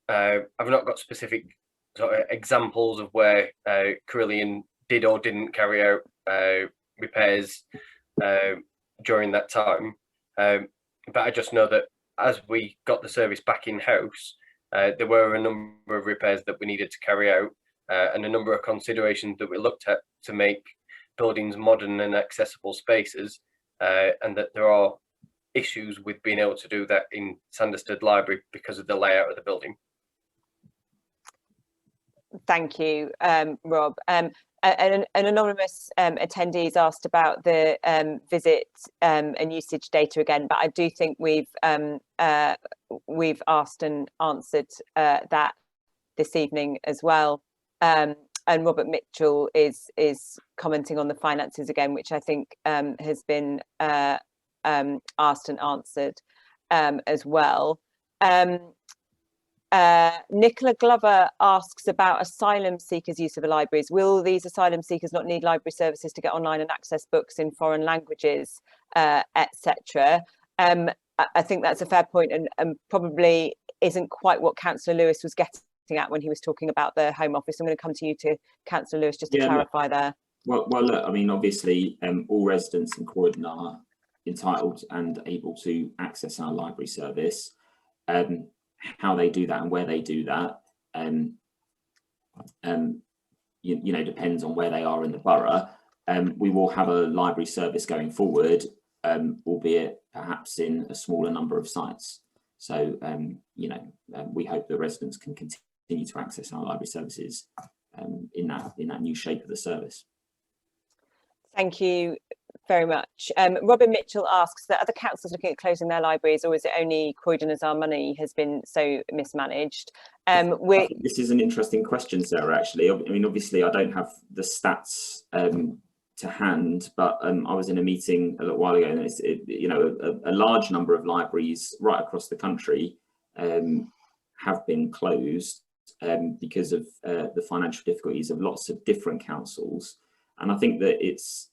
I've not got specific sort of examples of where Carillion did or didn't carry out repairs during that time. But I just know that as we got the service back in-house, there were a number of repairs that we needed to carry out, and a number of considerations that we looked at to make buildings modern and accessible spaces, and that there are issues with being able to do that in Sanderstead Library because of the layout of the building. Thank you, Rob. An anonymous attendees asked about the visit and usage data again, but I do think we've asked and answered that this evening as well. And Robert Mitchell is commenting on the finances again, which I think has been asked and answered as well. Nicola Glover asks about asylum seekers' use of the libraries. Will these asylum seekers not need library services to get online and access books in foreign languages, etc.? I think that's a fair point, and probably isn't quite what Councillor Lewis was getting at when he was talking about the Home Office. I'm going to come to you, to Councillor Lewis, just to clarify there. Well, look, I mean, obviously, all residents in Croydon are entitled and able to access our library service. How they do that and where they do that, you know, depends on where they are in the borough. We will have a library service going forward, albeit perhaps in a smaller number of sites. So, you know, we hope the residents can continue to access our library services in that new shape of the service. Thank you very much. Robin Mitchell asks, that other councils looking at closing their libraries, or is it only Croydon as our money has been so mismanaged? This is an interesting question, Sarah, actually. I mean, obviously I don't have the stats to hand, but I was in a meeting a little while ago, and you know, a large number of libraries right across the country have been closed because of the financial difficulties of lots of different councils. And I think that it's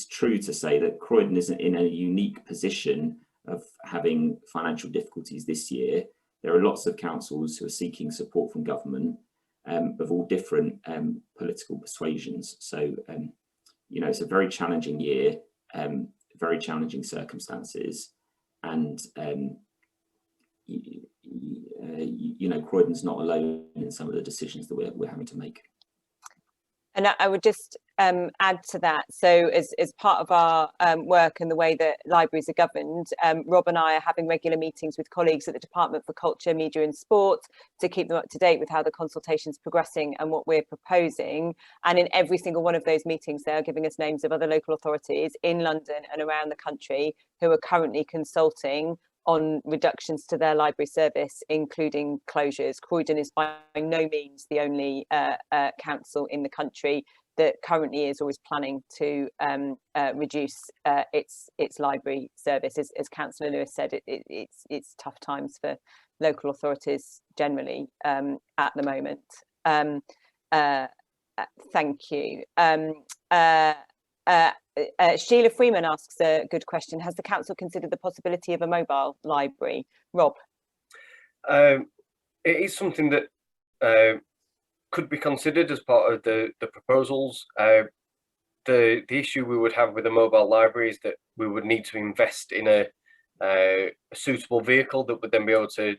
true to say that Croydon isn't in a unique position of having financial difficulties this year. There are lots of councils who are seeking support from government of all different political persuasions. So, you know, it's a very challenging year, very challenging circumstances, and you know, Croydon's not alone in some of the decisions that we're having to make. And I would just add to that, so as part of our work and the way that libraries are governed, Rob and I are having regular meetings with colleagues at the Department for Culture, Media and Sport to keep them up to date with how the consultation is progressing and what we're proposing. And in every single one of those meetings, they are giving us names of other local authorities in London and around the country who are currently consulting on reductions to their library service, including closures. Croydon is by no means the only council in the country that currently is or is planning to reduce its library service. As Councillor Lewis said, it's tough times for local authorities generally at the moment. Thank you. Sheila Freeman asks a good question. Has the council considered the possibility of a mobile library? Rob? It is something that could be considered as part of the proposals. The issue we would have with a mobile library is that we would need to invest in a suitable vehicle that would then be able to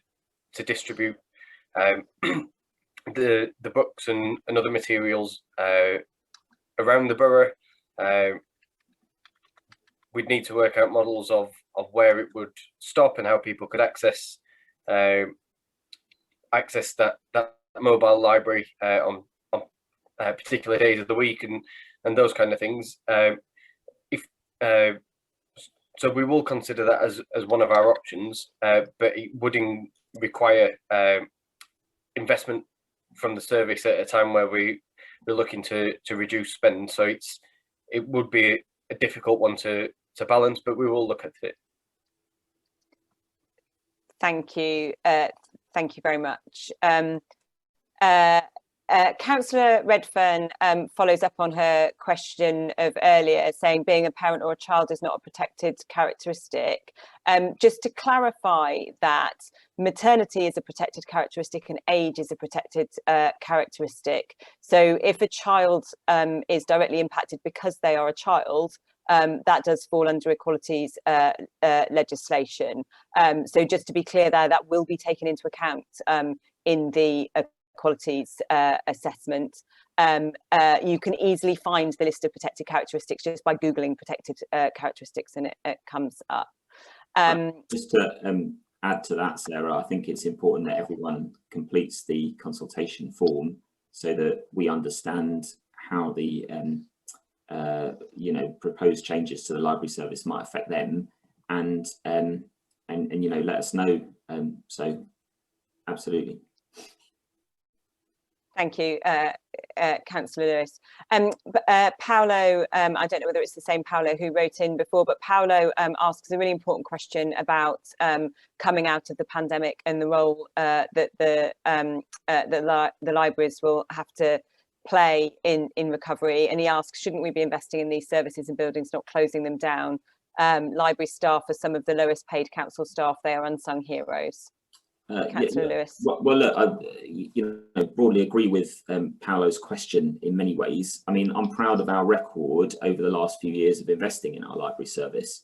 distribute the books and other materials around the borough. We'd need to work out models of where it would stop and how people could access that mobile library on particular days of the week and those kind of things. So we will consider that as one of our options, but it would require investment from the service at a time where we're looking to reduce spend. So it would be a difficult one to balance, but we will look at it. Thank you. Thank you very much. Councillor Redfern follows up on her question of earlier, saying being a parent or a child is not a protected characteristic. Just to clarify that, maternity is a protected characteristic and age is a protected characteristic. So if a child is directly impacted because they are a child, that does fall under equalities legislation. So just to be clear there, that will be taken into account in the equalities assessment. You can easily find the list of protected characteristics just by Googling protected characteristics, and it comes up. Just to add to that, Sarah, I think it's important that everyone completes the consultation form so that we understand how the proposed changes to the library service might affect them, and let us know. So absolutely. Thank you, Councillor Lewis. Paolo, I don't know whether it's the same Paolo who wrote in before, but Paolo asks a really important question about coming out of the pandemic and the role that the libraries will have to play in recovery. And he asks, shouldn't we be investing in these services and buildings, not closing them down? Library staff are some of the lowest paid council staff. They are unsung heroes. Councillor Lewis. Well, look, I broadly agree with Paolo's question in many ways. I mean, I'm proud of our record over the last few years of investing in our library service.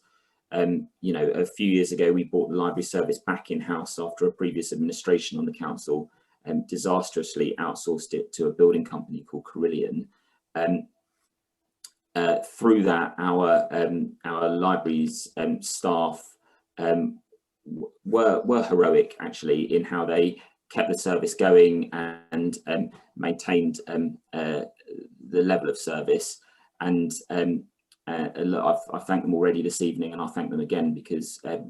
A few years ago, we brought the library service back in-house after a previous administration on the council disastrously outsourced it to a building company called Croydon. Through that, our libraries staff were heroic actually in how they kept the service going and maintained the level of service. And look, I thank them already this evening, and I'll thank them again because they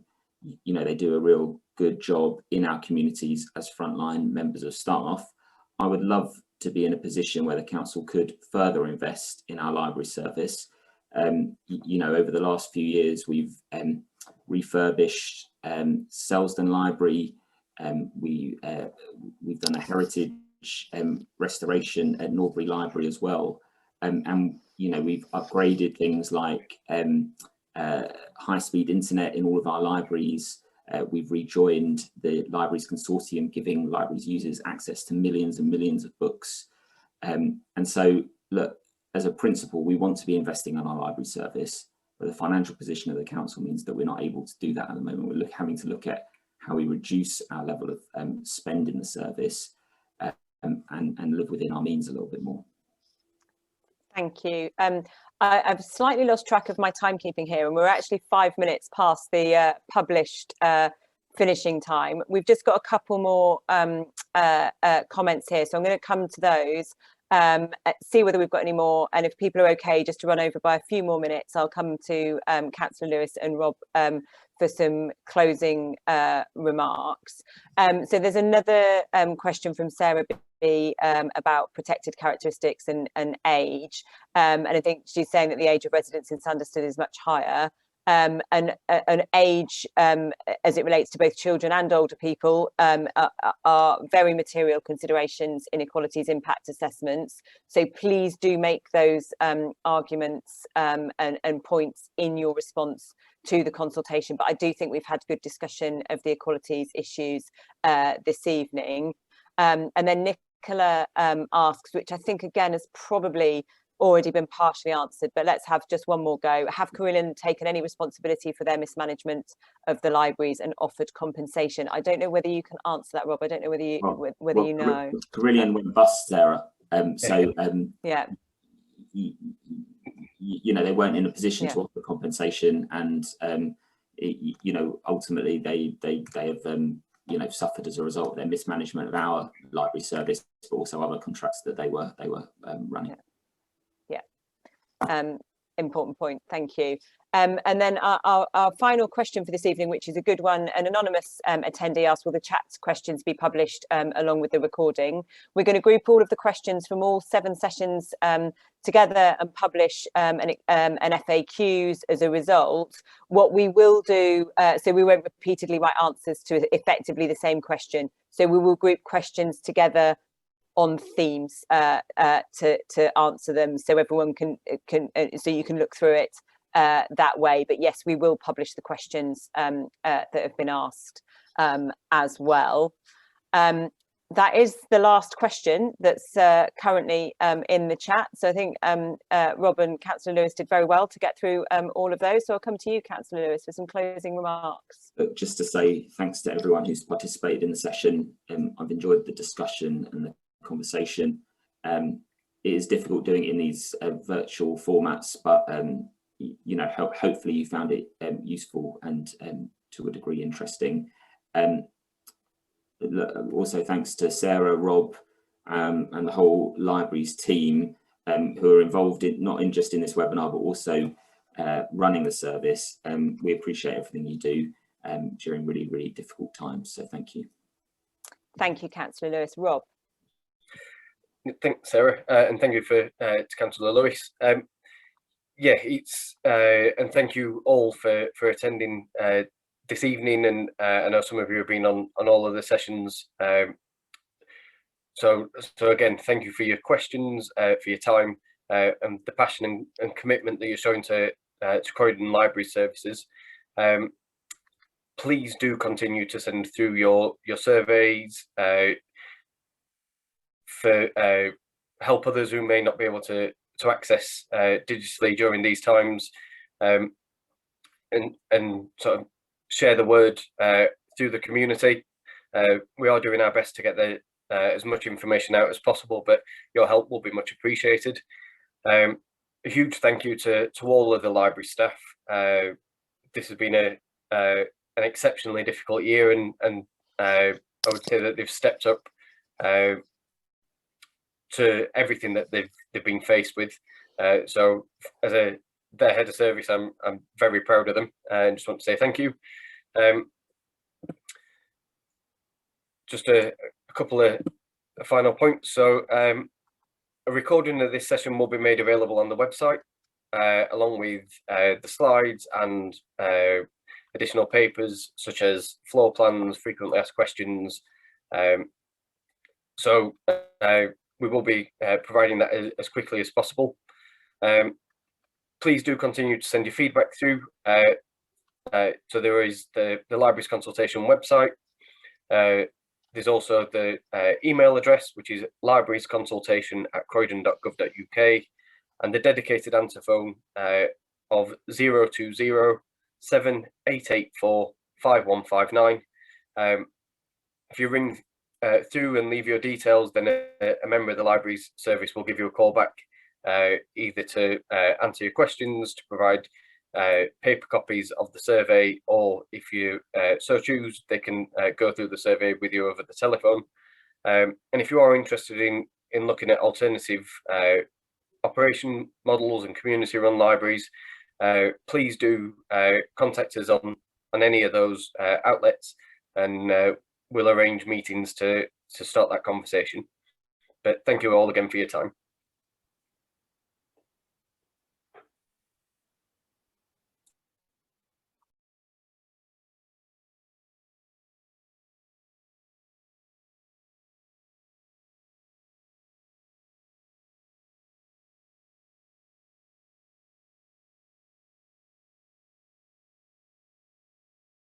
do a real good job in our communities as frontline members of staff. I would love to be in a position where the council could further invest in our library service. Over the last few years, we've refurbished Selsdon Library. We've done a heritage restoration at Norbury Library as well, and we've upgraded things like high-speed internet in all of our libraries. We've rejoined the Libraries Consortium, giving libraries users access to millions and millions of books. And so, look, as a principle, we want to be investing in our library service, but the financial position of the council means that we're not able to do that at the moment. We're having to look at how we reduce our level of spend in the service and live within our means a little bit more. Thank you. I've slightly lost track of my timekeeping here, and we're actually 5 minutes past the published finishing time. We've just got a couple more comments here, so I'm going to come to those, see whether we've got any more, and if people are okay just to run over by a few more minutes, I'll come to Councillor Lewis and Rob for some closing remarks. So there's another question from Sarah B about protected characteristics and age, and I think she's saying that the age of residents in Sanderstead is much higher. And age, as it relates to both children and older people, are very material considerations in equalities impact assessments. So please do make those arguments and points in your response to the consultation. But I do think we've had good discussion of the equalities issues this evening. And then Nicola asks, which I think again has probably already been partially answered, but let's have just one more go. Have Croydon taken any responsibility for their mismanagement of the libraries and offered compensation? I don't know whether you can answer that, Rob. I don't know whether you you know. Carillion went bust, Sarah. Yeah. You know, they weren't in a position to offer compensation, and you know, ultimately they have you know, suffered as a result of their mismanagement of our library service, but also other contracts that they were running. Important point, thank you. And then our final question for this evening, which is a good one, an anonymous attendee asked, will the chat questions be published along with the recording? We're going to group all of the questions from all 7 sessions together and publish an FAQs as a result. What we will do, so we won't repeatedly write answers to effectively the same question. So we will group questions together on themes to answer them, so everyone can so you can look through it that way. But yes, we will publish the questions that have been asked as well. That is the last question that's currently in the chat. So I think Rob and Councillor Lewis did very well to get through all of those. So I'll come to you, Councillor Lewis, for some closing remarks. But just to say thanks to everyone who's participated in the session. I've enjoyed the discussion and the conversation. It is difficult doing it in these virtual formats, but you know, hopefully you found it useful and to a degree interesting. Also thanks to Sarah, Rob, and the whole libraries team who are involved in not just in this webinar but also running the service. We appreciate everything you do during really difficult times, so thank you. Thank you, Councillor Lewis. Rob. Thanks, Sarah, and thank you to Councillor Lewis. Yeah, it's and thank you all for attending this evening, and I know some of you have been on all of the sessions. So again, thank you for your questions, for your time, and the passion and commitment that you're showing to Croydon Library Services. Please do continue to send through your surveys for help others who may not be able to access digitally during these times, and sort of share the word through the community. We are doing our best to get as much information out as possible, but your help will be much appreciated. A huge thank you to all of the library staff. This has been an exceptionally difficult year, and I would say that they've stepped up to everything that they've been faced with. So as their head of service, I'm very proud of them, and just want to say thank you. Just a couple of final points. So a recording of this session will be made available on the website, along with the slides and additional papers such as floor plans, frequently asked questions. So we will be providing that as quickly as possible. Please do continue to send your feedback through. So there is the library's consultation website. There's also the email address, which is librariesconsultation@croydon.gov.uk, and the dedicated answer phone of 020 7884 5159. If you ring through and leave your details, then a member of the library's service will give you a call back, either to answer your questions, to provide paper copies of the survey, or if you so choose, they can go through the survey with you over the telephone. And if you are interested in looking at alternative operation models and community run libraries, please do contact us on on any of those outlets, and we'll arrange meetings to start that conversation. But thank you all again for your time.